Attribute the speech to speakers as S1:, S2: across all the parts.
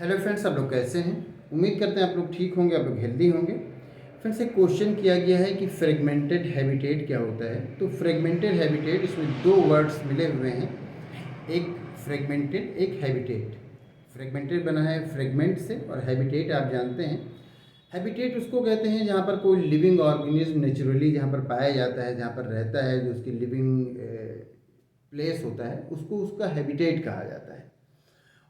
S1: Hello friends, आप लोग कैसे हैं? उम्मीद करते हैं आप लोग ठीक होंगे, आप लोग हेल्दी होंगे। फ्रेंड्स, एक क्वेश्चन किया गया है कि फ्रेगमेंटेड हैबिटेट क्या होता है। तो फ्रेगमेंटेड हैबिटेट, इसमें दो वर्ड्स मिले हुए हैं, एक फ्रेगमेंटेड, एक हैबिटेट। फ्रेगमेंटेड बना है फ्रेगमेंट से, और हैबिटेट आप जानते हैं। हैबिटेट उसको कहते हैं जहाँ पर कोई लिविंग ऑर्गेनिज्म नेचुरली जहाँ पर पाया जाता है, जहाँ पर रहता है, जो उसकी लिविंग प्लेस होता है, उसको उसका हैबिटेट कहा जाता है।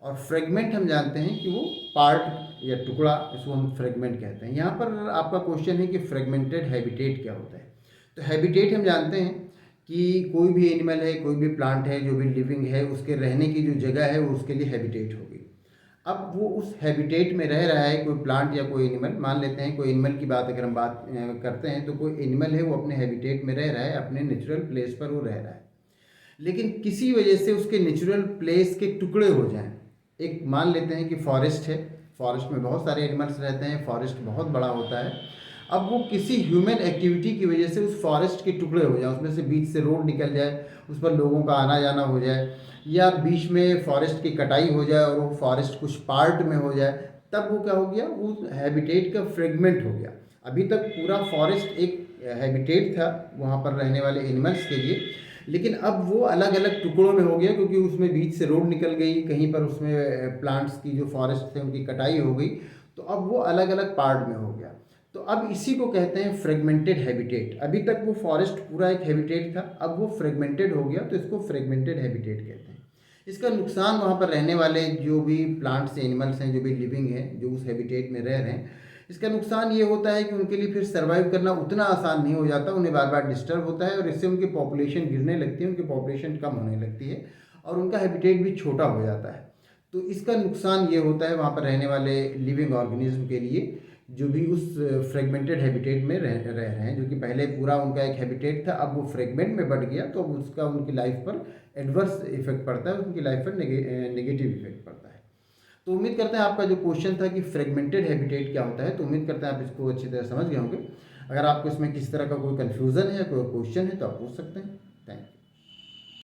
S1: और फ्रेगमेंट हम जानते हैं कि वो पार्ट या टुकड़ा, इसको हम फ्रेगमेंट कहते हैं। यहाँ पर आपका क्वेश्चन है कि फ्रेगमेंटेड हैबिटेट क्या होता है। तो हैबिटेट हम जानते हैं कि कोई भी एनिमल है, कोई भी प्लांट है, जो भी लिविंग है, उसके रहने की जो जगह है वो उसके लिए हैबिटेट होगी। अब वो उस हैबिटेट में रह रहा है, कोई प्लांट या कोई एनिमल, मान लेते हैं कोई एनिमल की बात अगर हम बात करते हैं, तो कोई एनिमल है वो अपने हैबिटेट में रह रहा है, अपने नेचुरल प्लेस पर वो रह रहा है। लेकिन किसी वजह से उसके नेचुरल प्लेस के टुकड़े हो जाएं। एक मान लेते हैं कि फॉरेस्ट है, फॉरेस्ट में बहुत सारे एनिमल्स रहते हैं, फॉरेस्ट बहुत बड़ा होता है। अब वो किसी ह्यूमन एक्टिविटी की वजह से उस फॉरेस्ट के टुकड़े हो जाए, उसमें से बीच से रोड निकल जाए, उस पर लोगों का आना जाना हो जाए, या बीच में फॉरेस्ट की कटाई हो जाए और वो फॉरेस्ट कुछ पार्ट में हो जाए, तब वो क्या हो गया, वो हैबिटेट का फ्रेगमेंट हो गया। अभी तक पूरा फॉरेस्ट एक हैबिटेट था वहाँ पर रहने वाले एनिमल्स के लिए, लेकिन अब वो अलग अलग टुकड़ों में हो गया, क्योंकि उसमें बीच से रोड निकल गई, कहीं पर उसमें प्लांट्स की जो फॉरेस्ट थे उनकी कटाई हो गई, तो अब वो अलग अलग पार्ट में हो गया। तो अब इसी को कहते हैं फ्रेगमेंटेड हैबिटेट। अभी तक वो फॉरेस्ट पूरा एक हैबिटेट था, अब वो फ्रेगमेंटेड हो गया, तो इसको फ्रेगमेंटेड हैबिटेट कहते हैं। इसका नुकसान वहाँ पर रहने वाले जो भी प्लांट्स एनिमल्स हैं, जो भी लिविंग हैं, जो उस हैबिटेट में रह रहे हैं, इसका नुकसान ये होता है कि उनके लिए फिर सर्वाइव करना उतना आसान नहीं हो जाता, उन्हें बार बार डिस्टर्ब होता है, और इससे उनकी पॉपुलेशन गिरने लगती है, उनकी पॉपुलेशन कम होने लगती है, और उनका हैबिटेट भी छोटा हो जाता है। तो इसका नुकसान ये होता है वहाँ पर रहने वाले लिविंग ऑर्गेनिज्म के लिए, जो भी उस फ्रेगमेंटेड हैबिटेट में रह रहे हैं, जो कि पहले पूरा उनका एक हैबिटेट था, अब वो फ्रेगमेंट में बढ़ गया, तो अब उसका उनकी लाइफ पर एडवर्स इफेक्ट पड़ता है, उनकी लाइफ पर नेगेटिव इफेक्ट पड़ता है। तो उम्मीद करते हैं आपका जो क्वेश्चन था कि फ्रेगमेंटेड हैबिटेट क्या होता है, तो उम्मीद करते हैं आप इसको अच्छी तरह समझ गए होंगे। अगर आपको इसमें किसी तरह का कोई कन्फ्यूज़न है, कोई क्वेश्चन है, तो आप पूछ सकते हैं।